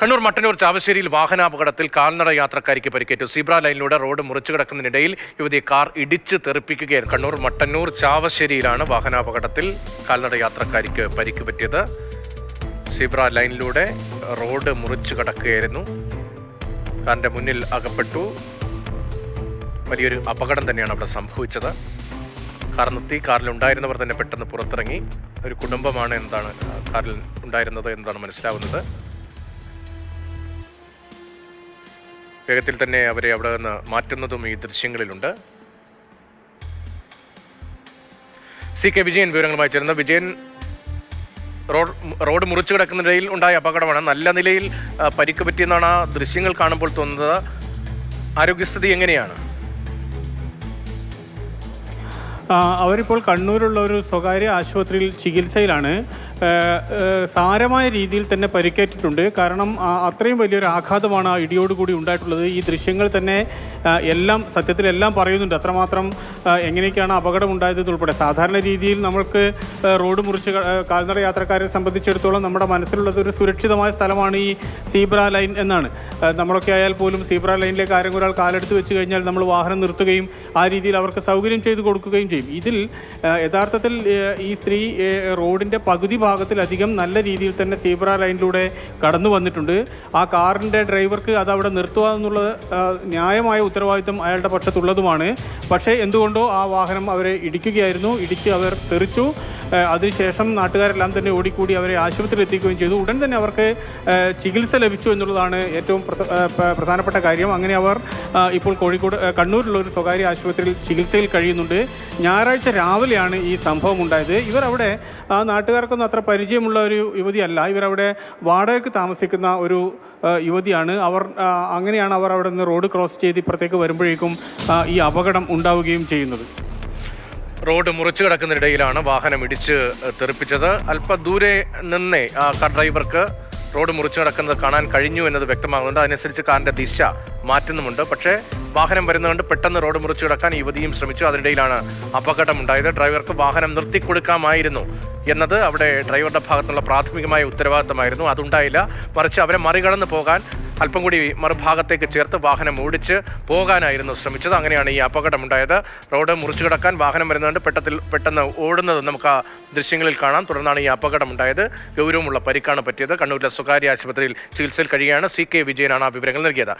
കണ്ണൂർ മട്ടന്നൂർ ചാവശ്ശേരിയിൽ വാഹനാപകടത്തിൽ കാൽനട യാത്രക്കാരിക്ക് പരിക്കേറ്റു. സീബ്ര ലൈനിലൂടെ റോഡ് മുറിച്ചു കിടക്കുന്നതിനിടയിൽ യുവതിയെ കാർ ഇടിച്ച് തെറിപ്പിക്കുകയായിരുന്നു. കണ്ണൂർ മട്ടന്നൂർ ചാവശ്ശേരിയിലാണ് വാഹനാപകടത്തിൽ കാൽനട യാത്രക്കാരിക്ക് പരിക്ക് പറ്റിയത്. സീബ്ര ലൈനിലൂടെ റോഡ് മുറിച്ചു കിടക്കുകയായിരുന്നു. കാറിന്റെ മുന്നിൽ അകപ്പെട്ടു. വലിയൊരു അപകടം തന്നെയാണ് അവിടെ സംഭവിച്ചത്. കാർ നിർത്തി, കാറിലുണ്ടായിരുന്നവർ തന്നെ പെട്ടെന്ന് പുറത്തിറങ്ങി. ഒരു കുടുംബമാണ് എന്താണ് കാറിൽ ഉണ്ടായിരുന്നത് എന്നതാണ് മനസ്സിലാവുന്നത്. വേഗത്തിൽ തന്നെ അവരെ അവിടെ നിന്ന് മാറ്റുന്നതും ഈ ദൃശ്യങ്ങളിലുണ്ട്. CK വിജയൻ വിവരങ്ങളുമായി ചേരുന്ന വിജയൻ, റോഡ് മുറിച്ചു കിടക്കുന്നതിനിടയിൽ ഉണ്ടായ അപകടമാണ്. നല്ല നിലയിൽ പരിക്ക് പറ്റിയെന്നാണ് ആ ദൃശ്യങ്ങൾ കാണുമ്പോൾ തോന്നുന്നത്. ആരോഗ്യസ്ഥിതി എങ്ങനെയാണ്? അവരിപ്പോൾ കണ്ണൂരുള്ള ഒരു സ്വകാര്യ ആശുപത്രിയിൽ ചികിത്സയിലാണ്. സാരമായ രീതിയിൽ തന്നെ പരിക്കേറ്റിട്ടുണ്ട്. കാരണം അത്രയും വലിയൊരു ആഘാതമാണ് ആ ഇടിയോടുകൂടി ഉണ്ടായിട്ടുള്ളത്. ഈ ദൃശ്യങ്ങൾ തന്നെ സത്യത്തിലെല്ലാം പറയുന്നുണ്ട്. അത്രമാത്രം എങ്ങനെയൊക്കെയാണ് അപകടം ഉണ്ടായതുൾപ്പെടെ. സാധാരണ രീതിയിൽ നമ്മൾക്ക് റോഡ് മുറിച്ച് കാൽനട യാത്രക്കാരെ സംബന്ധിച്ചിടത്തോളം നമ്മുടെ മനസ്സിലുള്ളത് ഒരു സുരക്ഷിതമായ സ്ഥലമാണ് ഈ സീബ്ര ലൈൻ എന്നാണ്. നമ്മളൊക്കെ ആയാൽ പോലും സീബ്ര ലൈനിലേക്ക് ആരെങ്കിലും ഒരാൾ കാലെടുത്ത് വെച്ച് കഴിഞ്ഞാൽ നമ്മൾ വാഹനം നിർത്തുകയും ആ രീതിയിൽ അവർക്ക് സൗകര്യം ചെയ്ത് കൊടുക്കുകയും ചെയ്യും. ഇതിൽ യഥാർത്ഥത്തിൽ ഈ സ്ത്രീ റോഡിൻ്റെ പകുതി ഭാഗത്തിലധികം നല്ല രീതിയിൽ തന്നെ സീബ്ര ലൈനിലൂടെ കടന്നു വന്നിട്ടുണ്ട്. ആ കാറിൻ്റെ ഡ്രൈവർക്ക് അത് അവിടെ നിർത്തുക എന്നുള്ളത് ന്യായമായ ഉത്തരവാദിത്വം അയാളുടെ പക്ഷത്തുള്ളതുമാണ്. പക്ഷേ എന്തുകൊണ്ടോ ആ വാഹനം അവരെ ഇടിക്കുകയായിരുന്നു. ഇടിച്ച് അവർ തെറിച്ചു. അതിനുശേഷം നാട്ടുകാരെല്ലാം തന്നെ ഓടിക്കൂടി അവരെ ആശുപത്രിയിൽ എത്തിക്കുകയും ചെയ്തു. ഉടൻ തന്നെ അവർക്ക് ചികിത്സ ലഭിച്ചു എന്നുള്ളതാണ് ഏറ്റവും പ്രധാനപ്പെട്ട കാര്യം. അങ്ങനെ അവർ ഇപ്പോൾ കണ്ണൂരിലുള്ള ഒരു സ്വകാര്യ ആശുപത്രിയിൽ ചികിത്സയിൽ കഴിയുന്നുണ്ട്. ഞായറാഴ്ച രാവിലെയാണ് ഈ സംഭവം ഉണ്ടായത്. ഇവരവിടെ നാട്ടുകാർക്കൊന്നും അത്ര പരിചയമുള്ള ഒരു യുവതിയല്ല. ഇവരവിടെ വാടകയ്ക്ക് താമസിക്കുന്ന ഒരു യുവതിയാണ്. അങ്ങനെയാണ് അവർ അവിടെ നിന്ന് റോഡ് ക്രോസ് ചെയ്ത് ഇപ്പുറത്തേക്ക് വരുമ്പോഴേക്കും ഈ അപകടം ഉണ്ടാവുകയും ചെയ്യുന്നത്. റോഡ് മുറിച്ചു കിടക്കുന്നതിനിടയിലാണ് വാഹനം ഇടിച്ച് തെറിപ്പിച്ചത്. അല്പ ദൂരെ നിന്നേ കാർ ഡ്രൈവർക്ക് റോഡ് മുറിച്ചു കിടക്കുന്നത് കാണാൻ കഴിഞ്ഞു എന്നത് വ്യക്തമാകുന്നുണ്ട്. അതിനനുസരിച്ച് കാറിന്റെ ദിശ മാറ്റുന്നുമുണ്ട്. പക്ഷേ വാഹനം വരുന്നതുകൊണ്ട് പെട്ടെന്ന് റോഡ് മുറിച്ചു കിടക്കാൻ യുവതിയും ശ്രമിച്ചു. അതിനിടയിലാണ് അപകടം ഉണ്ടായത്. ഡ്രൈവർക്ക് വാഹനം നിർത്തിക്കൊടുക്കാമായിരുന്നു എന്നത് അവിടെ ഡ്രൈവറുടെ ഭാഗത്തുനിന്നുള്ള പ്രാഥമികമായ ഉത്തരവാദിത്തമായിരുന്നു. അതുണ്ടായില്ല. മറിച്ച് അവരെ മറികടന്ന് പോകാൻ അല്പം കൂടി മറുഭാഗത്തേക്ക് ചേർത്ത് വാഹനം ഓടിച്ച് പോകാനായിരുന്നു ശ്രമിച്ചത്. അങ്ങനെയാണ് ഈ അപകടമുണ്ടായത്. റോഡ് മുറിച്ചു കിടക്കാൻ വാഹനം വരുന്നതുകൊണ്ട് പെട്ടെന്ന് ഓടുന്നത് നമുക്ക് ആ ദൃശ്യങ്ങളിൽ കാണാം. തുടർന്നാണ് ഈ അപകടമുണ്ടായത്. ഗൗരവമുള്ള പരിക്കാണ് പറ്റിയത്. കണ്ണൂരിലെ സ്വകാര്യ ആശുപത്രിയിൽ ചികിത്സയിൽ കഴിയുകയാണ്. CK വിജയനാണ് ആ വിവരങ്ങൾ നൽകിയത്.